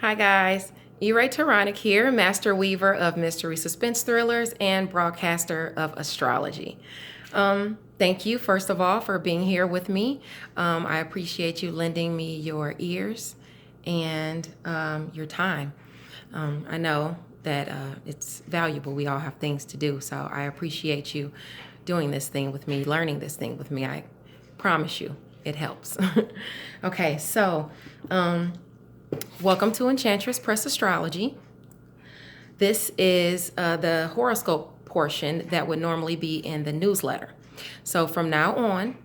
Hi guys, Raye Turonek here, master weaver of mystery suspense thrillers and broadcaster of astrology. Thank you, first of all, for being here with me. I appreciate you lending me your ears and your time. I know that it's valuable. We all have things to do, so I appreciate you doing this thing with me, learning this thing with me. I promise you, it helps. Okay, so welcome to Enchantress Press Astrology. This is the horoscope portion that would normally be in the newsletter. So from now on,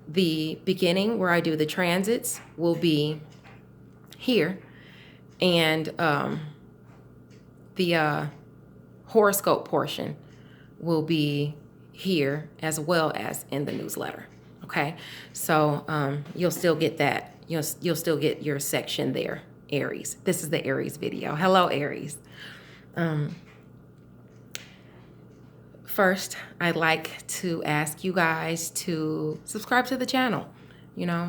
the beginning where I do the transits will be here, and the horoscope portion will be here as well as in the newsletter. Okay, so you'll still get that. You'll still get your section there, Aries. This is the Aries video. Hello, Aries. First, I'd like to ask you guys to subscribe to the channel.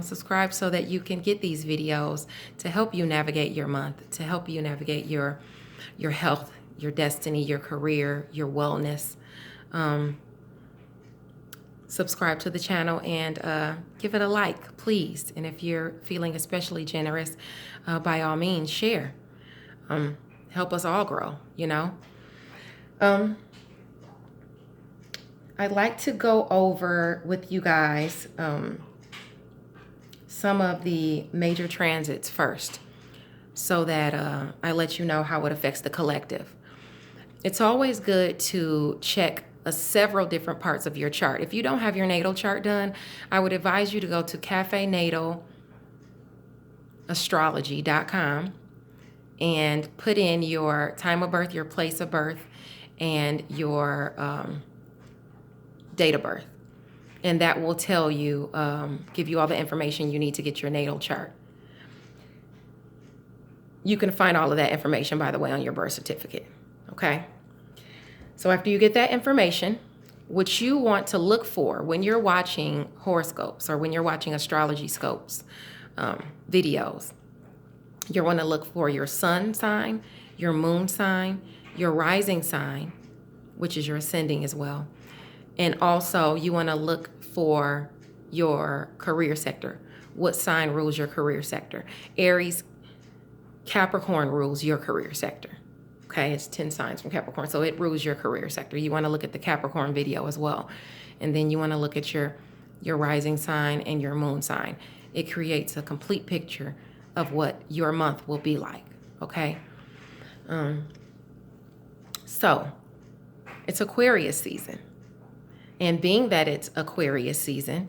Subscribe so that you can get these videos to help you navigate your month, to help you navigate your health, your destiny, your career, your wellness. Subscribe to the channel and give it a like, please. And if you're feeling especially generous, by all means, share. Help us all grow, I'd like to go over with you guys some of the major transits first, so that I let you know how it affects the collective. It's always good to check several different parts of your chart. If you don't have your natal chart done, I would advise you to go to cafenatalastrology.com and put in your time of birth, your place of birth, and your date of birth. And that will tell you, give you all the information you need to get your natal chart. You can find all of that information, by the way, on your birth certificate. Okay? So after you get that information, what you want to look for when you're watching horoscopes or when you're watching astrology scopes videos, you want to look for your sun sign, your moon sign, your rising sign, which is your ascending as well. And also you want to look for your career sector. What sign rules your career sector? Aries, Capricorn rules your career sector. Okay, it's 10 signs from Capricorn, so it rules your career sector. You want to look at the Capricorn video as well. And then you want to look at your rising sign and your moon sign. It creates a complete picture of what your month will be like, okay? So, it's Aquarius season. And being that it's Aquarius season,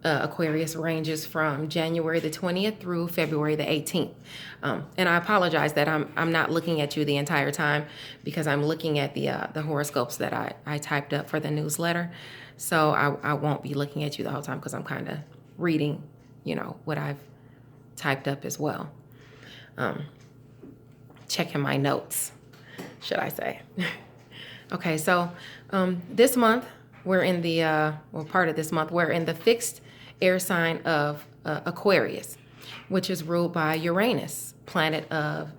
Aquarius ranges from January the 20th through February the 18th. And I apologize that I'm not looking at you the entire time, because I'm looking at the horoscopes that I typed up for the newsletter. So I won't be looking at you the whole time, because I'm kind of reading, what I've typed up as well. Checking my notes, should I say. Okay, so this month, we're in the, part of this month, we're in the fixed air sign of Aquarius, which is ruled by Uranus, planet of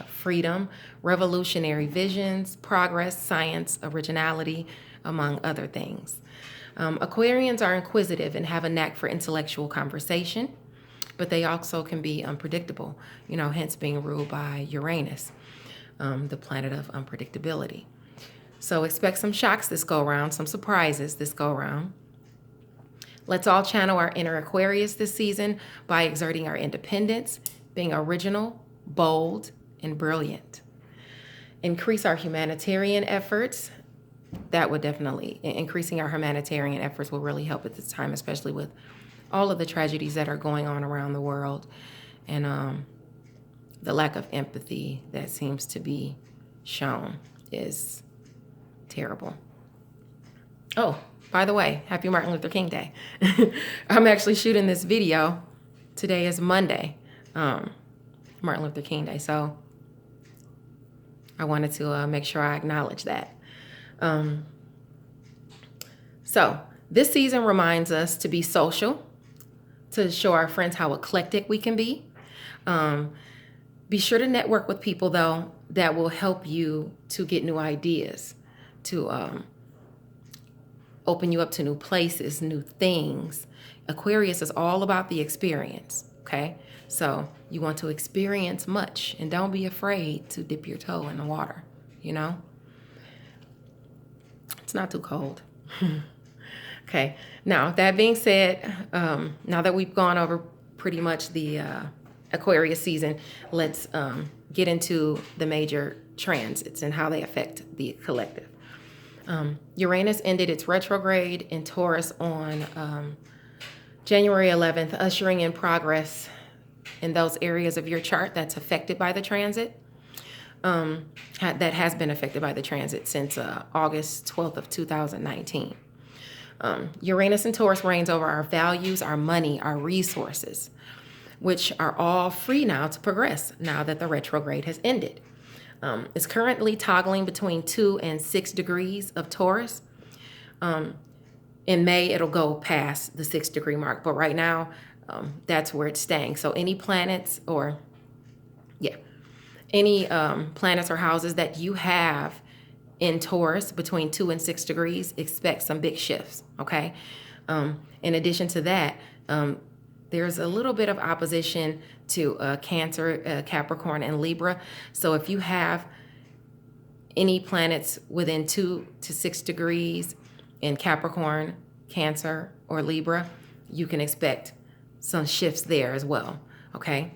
freedom, revolutionary visions, progress, science, originality, among other things. Aquarians are inquisitive and have a knack for intellectual conversation, but they also can be unpredictable, hence being ruled by Uranus, the planet of unpredictability. So expect some shocks this go around, some surprises this go around. Let's all channel our inner Aquarius this season by exerting our independence, being original, bold, and brilliant. Increase our humanitarian efforts. That would definitely, increasing our humanitarian efforts will really help at this time, especially with all of the tragedies that are going on around the world, and the lack of empathy that seems to be shown is terrible. Oh, by the way, happy Martin Luther King Day. I'm actually shooting this video. Today is Monday, Martin Luther King Day. So I wanted to make sure I acknowledge that. So this season reminds us to be social, to show our friends how eclectic we can be. Be sure to network with people, though, that will help you to get new ideas, to open you up to new places, new things. Aquarius is all about the experience, okay? So you want to experience much, and don't be afraid to dip your toe in the water, you know? It's not too cold. Okay, now that being said, now that we've gone over pretty much the Aquarius season, let's get into the major transits and how they affect the collective. Uranus ended its retrograde in Taurus on January 11th, ushering in progress in those areas of your chart that's affected by the transit, that has been affected by the transit since August 12th of 2019. Uranus in Taurus reigns over our values, our money, our resources, which are all free now to progress now that the retrograde has ended. It's currently toggling between 2 and 6 degrees of Taurus. In May, it'll go past the 6-degree mark, but right now, that's where it's staying. So any planets or, any planets or houses that you have in Taurus between 2 and 6 degrees, expect some big shifts, okay? In addition to that, there's a little bit of opposition to Cancer, Capricorn, and Libra. So if you have any planets within 2 to 6 degrees in Capricorn, Cancer, or Libra, you can expect some shifts there as well, okay?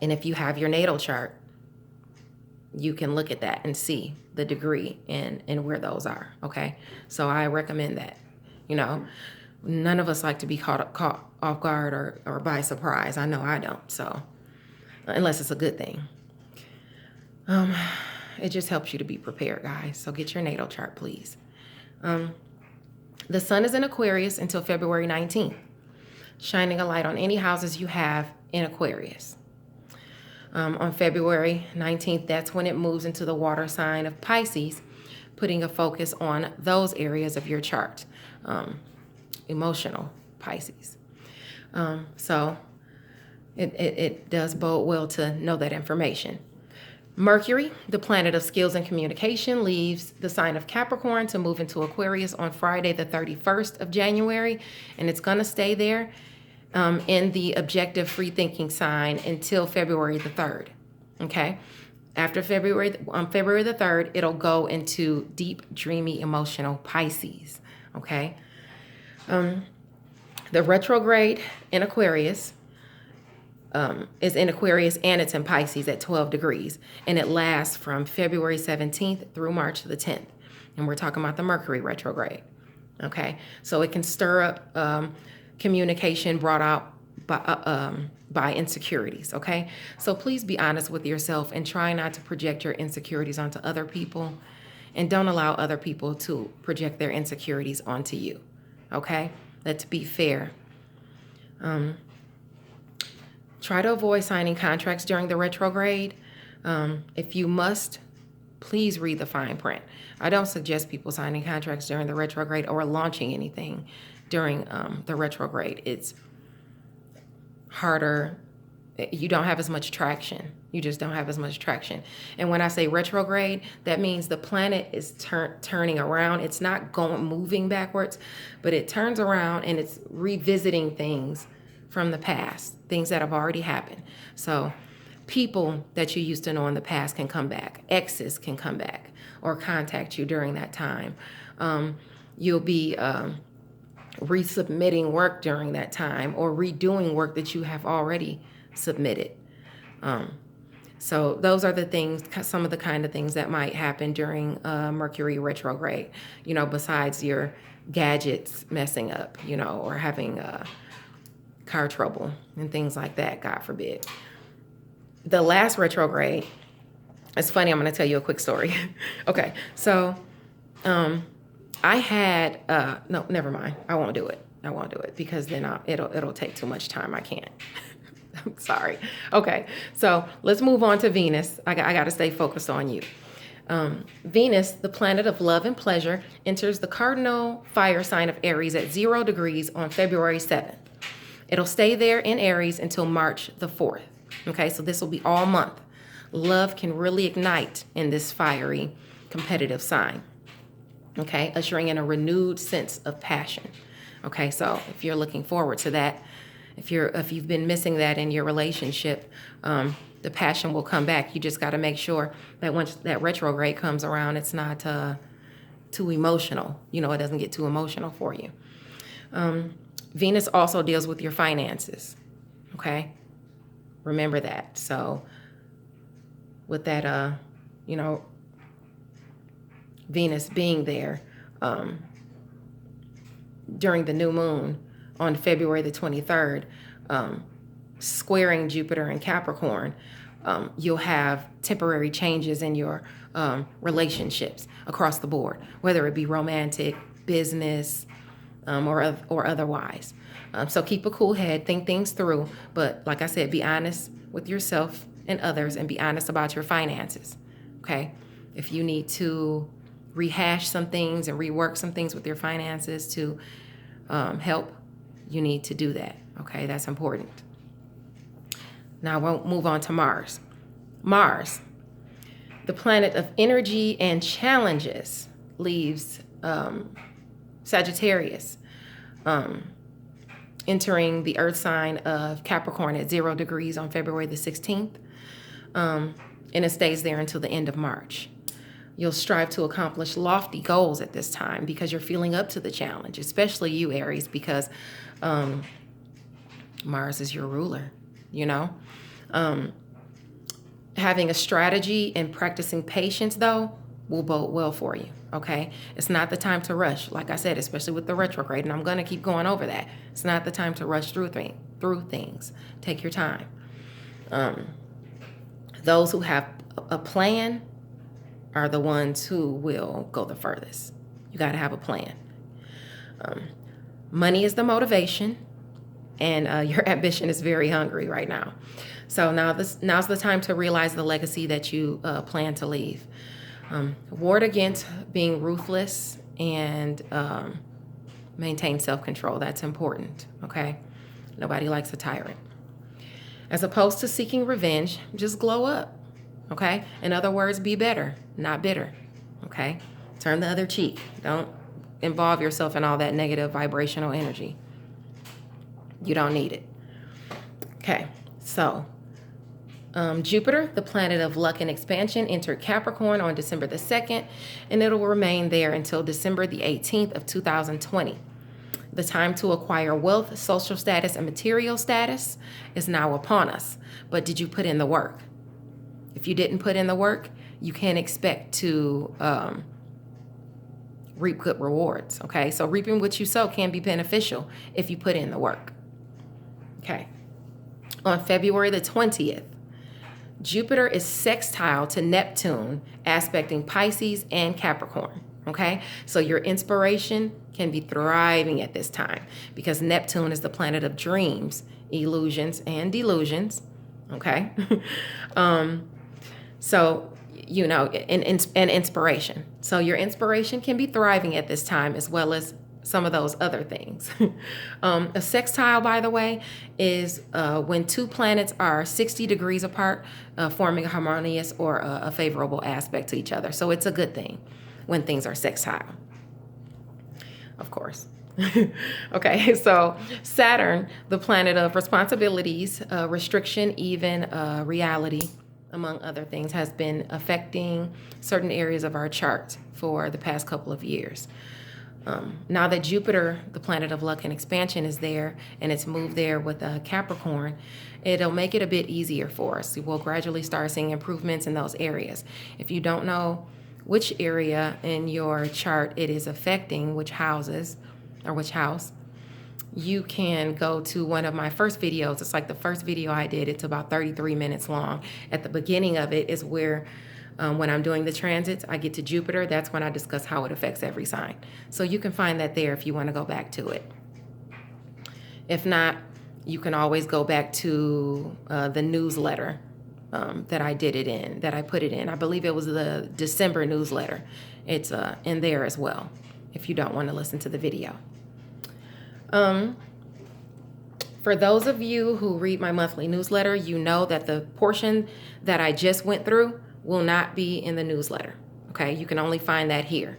And if you have your natal chart, you can look at that and see the degree and where those are, okay? So I recommend that. You know, none of us like to be caught off guard or by surprise. I know I don't, so unless it's a good thing. It just helps you to be prepared, guys. So get your natal chart, please. The sun is in Aquarius until February 19th, shining a light on any houses you have in Aquarius. On February 19th, that's when it moves into the water sign of Pisces, putting a focus on those areas of your chart, emotional Pisces. So it does bode well to know that information. Mercury, the planet of skills and communication, leaves the sign of Capricorn to move into Aquarius on Friday, the 31st of January, and it's going to stay there in the objective free thinking sign until February the 3rd, okay? On February the 3rd, it'll go into deep, dreamy, emotional Pisces, okay? The retrograde in Aquarius is in Aquarius, and it's in Pisces at 12 degrees, and it lasts from February 17th through March the 10th, and we're talking about the Mercury retrograde, okay? So it can stir up communication brought out by insecurities, okay? So please be honest with yourself and try not to project your insecurities onto other people, and don't allow other people to project their insecurities onto you, okay? Let's be fair. Try to avoid signing contracts during the retrograde. If you must, please read the fine print. I don't suggest people signing contracts during the retrograde or launching anything during the retrograde. It's harder. You don't have as much traction. You just don't have as much traction. And when I say retrograde, that means the planet is turning around. It's not moving backwards, but it turns around and it's revisiting things from the past, things that have already happened. So people that you used to know in the past can come back. Exes can come back or contact you during that time. You'll be resubmitting work during that time, or redoing work that you have already submitted. So those are the things, some of the kind of things that might happen during Mercury retrograde, you know, besides your gadgets messing up, you know, or having car trouble and things like that, God forbid. The last retrograde, it's funny, I'm going to tell you a quick story. Okay, so I had, no, never mind. I won't do it because then it'll take too much time. I can't. I'm sorry. Okay, so let's move on to Venus. I got to stay focused on you. Venus, the planet of love and pleasure, enters the cardinal fire sign of Aries at 0 degrees on February 7th. It'll stay there in Aries until March the 4th. Okay, so this will be all month. Love can really ignite in this fiery, competitive sign. Okay, ushering in a renewed sense of passion. Okay, so if you're looking forward to that, if you've been missing that in your relationship, the passion will come back. You just got to make sure that once that retrograde comes around, it's not too emotional. You know, it doesn't get too emotional for you. Venus also deals with your finances. Okay, remember that. So with that, Venus being there during the new moon on February the 23rd, squaring Jupiter and Capricorn, you'll have temporary changes in your relationships across the board, whether it be romantic, business, or otherwise. So keep a cool head, think things through, but like I said, be honest with yourself and others, and be honest about your finances. Okay, if you need to rehash some things and rework some things with your finances to help, you need to do that. Okay, that's important. Now we'll move on to Mars. Mars, the planet of energy and challenges, leaves Sagittarius, entering the earth sign of Capricorn at 0 degrees on February the 16th. And it stays there until the end of March. You'll strive to accomplish lofty goals at this time because you're feeling up to the challenge, especially you, Aries, because Mars is your ruler, Having a strategy and practicing patience, though, will bode well for you, okay? It's not the time to rush, like I said, especially with the retrograde, and I'm going to keep going over that. It's not the time to rush through things. Take your time. Those who have a plan are the ones who will go the furthest. You got to have a plan. Money is the motivation, and your ambition is very hungry right now. So now's the time to realize the legacy that you plan to leave. Ward against being ruthless and maintain self-control. That's important, okay? Nobody likes a tyrant. As opposed to seeking revenge, just glow up, okay? In other words, be better, not bitter, okay? Turn the other cheek. Don't involve yourself in all that negative vibrational energy. You don't need it. Okay, so Jupiter, the planet of luck and expansion, entered Capricorn on December the 2nd, and it'll remain there until December the 18th of 2020. The time to acquire wealth, social status, and material status is now upon us. But did you put in the work? If you didn't put in the work, you can't expect to reap good rewards, okay? So reaping what you sow can be beneficial if you put in the work, okay? On February the 20th, Jupiter is sextile to Neptune, aspecting Pisces and Capricorn, okay? So your inspiration can be thriving at this time because Neptune is the planet of dreams, illusions, and delusions, okay? So, and inspiration. So your inspiration can be thriving at this time as well as some of those other things. A sextile, by the way, is when two planets are 60 degrees apart, forming a harmonious or a favorable aspect to each other. So it's a good thing when things are sextile, of course. Okay, so Saturn, the planet of responsibilities, restriction, even reality, among other things, has been affecting certain areas of our chart for the past couple of years. Now that Jupiter, the planet of luck and expansion, is there and it's moved there with Capricorn, it'll make it a bit easier for us. We'll gradually start seeing improvements in those areas. If you don't know which area in your chart it is affecting, which houses or which house, you can go to one of my first videos. It's like the first video I did. It's about 33 minutes long. At the beginning of it is where when I'm doing the transits, I get to Jupiter. That's when I discuss how it affects every sign. So you can find that there if you want to go back to it. If not, you can always go back to the newsletter that I did it in, that I put it in. I believe it was the December newsletter. It's in there as well if you don't want to listen to the video. For For those of you who read my monthly newsletter, you know that the portion that I just went through will not be in the newsletter. Okay, you can only find that here.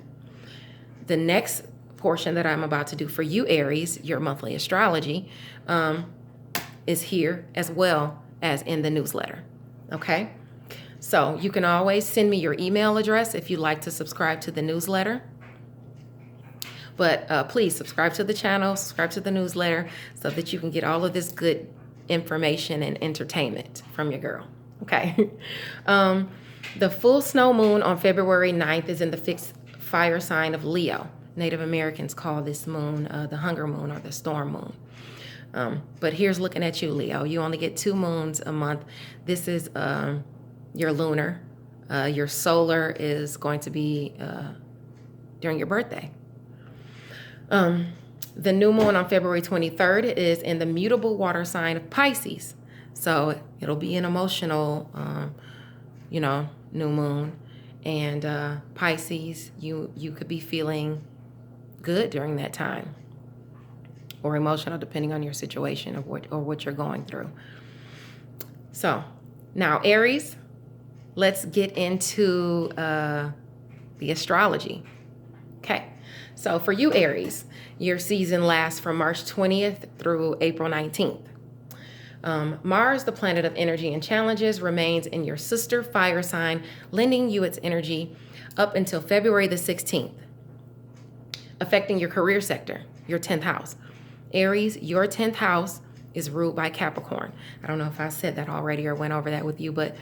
The next portion that I'm about to do for you, Aries, your monthly astrology, is here as well as in the newsletter. Okay, so you can always send me your email address if you'd like to subscribe to the newsletter. But please subscribe to the channel, subscribe to the newsletter so that you can get all of this good information and entertainment from your girl. Okay. The full snow moon on February 9th is in the fixed fire sign of Leo. Native Americans call this moon the hunger moon or the storm moon. But here's looking at you, Leo. You only get 2 moons a month. This is your lunar. Your solar is going to be during your birthday. The new moon on February 23rd is in the mutable water sign of Pisces. So it'll be an emotional, new moon. And Pisces, you could be feeling good during that time, or emotional, depending on your situation or what you're going through. So now, Aries, let's get into the astrology. Okay. So for you, Aries, your season lasts from March 20th through April 19th. Mars, the planet of energy and challenges, remains in your sister fire sign, lending you its energy up until February the 16th, affecting your career sector, your 10th house. Aries, your 10th house is ruled by Capricorn. I don't know if I said that already or went over that with you, but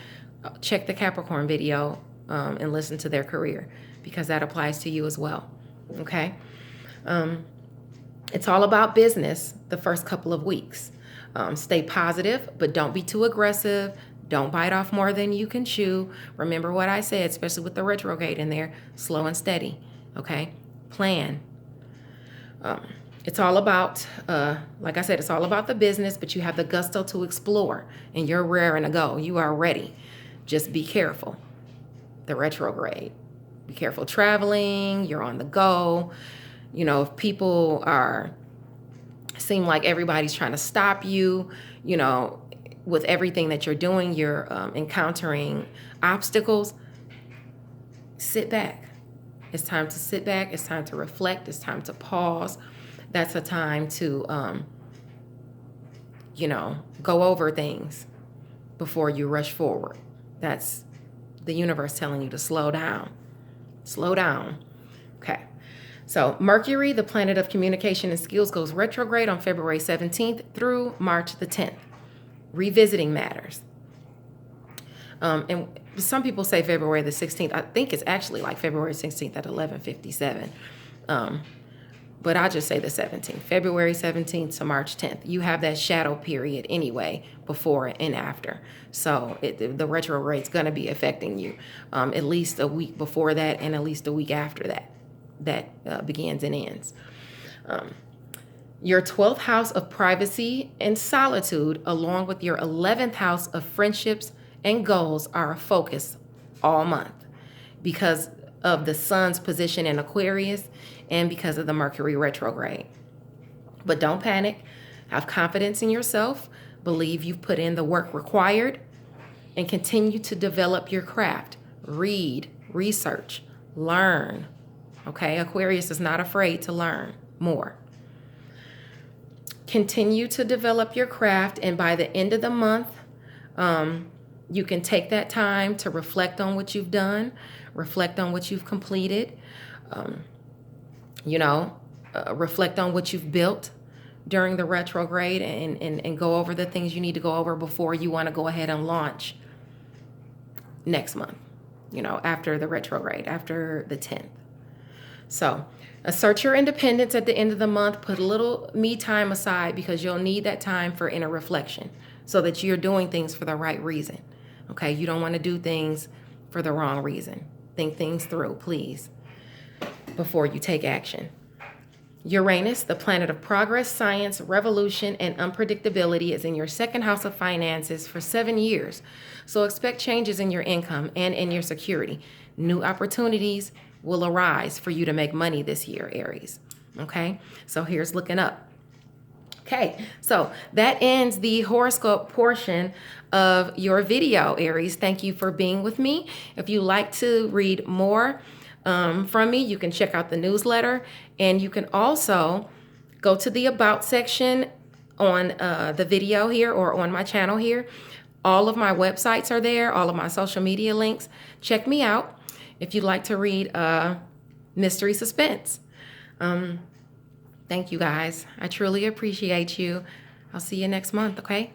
check the Capricorn video and listen to their career, because that applies to you as well. Okay. It's all about business the first couple of weeks. Stay positive, but don't be too aggressive. Don't bite off more than you can chew. Remember what I said, especially with the retrograde in there, slow and steady. Okay. Plan. It's all about, like I said, it's all about the business, but you have the gusto to explore, and you're raring to go. You are ready. Just be careful. The retrograde. Be careful traveling. You're on the go. If people seem like everybody's trying to stop you, with everything that you're doing, you're encountering obstacles. Sit back. It's time to sit back. It's time to reflect. It's time to pause. That's a time to, go over things before you rush forward. That's the universe telling you to slow down. Slow down. Okay. So Mercury, the planet of communication and skills, goes retrograde on February 17th through March the 10th, revisiting matters. And some people say February the 16th. I think it's actually like February 16th at 11:57. But I'll just say the 17th, February 17th to March 10th. You have that shadow period anyway, before and after. So the retrograde's going to be affecting you at least a week before that and at least a week after that. That begins and ends. Your 12th house of privacy and solitude, along with your 11th house of friendships and goals, are a focus all month because of the sun's position in Aquarius and because of the Mercury retrograde. But don't panic. Have confidence in yourself. Believe you've put in the work required, and continue to develop your craft. Read, research, learn. Okay, Aquarius is not afraid to learn more. Continue to develop your craft, and by the end of the month, you can take that time to reflect on what you've done, reflect on what you've completed, reflect on what you've built during the retrograde, and go over the things you need to go over before you want to go ahead and launch next month, after the retrograde, after the 10th. So assert your independence at the end of the month. Put a little me time aside, because you'll need that time for inner reflection so that you're doing things for the right reason. Okay, you don't want to do things for the wrong reason. Think things through, please, before you take action. Uranus, the planet of progress, science, revolution, and unpredictability, is in your 2nd house of finances for 7 years. So expect changes in your income and in your security. New opportunities will arise for you to make money this year, Aries. Okay, so here's looking up. Okay, so that ends the horoscope portion of your video, Aries. Thank you for being with me. If you like to read more from me, you can check out the newsletter, and you can also go to the About section on the video here or on my channel here. All of my websites are there, all of my social media links. Check me out if you'd like to read Mystery Suspense. Thank you guys. I truly appreciate you. I'll see you next month, okay?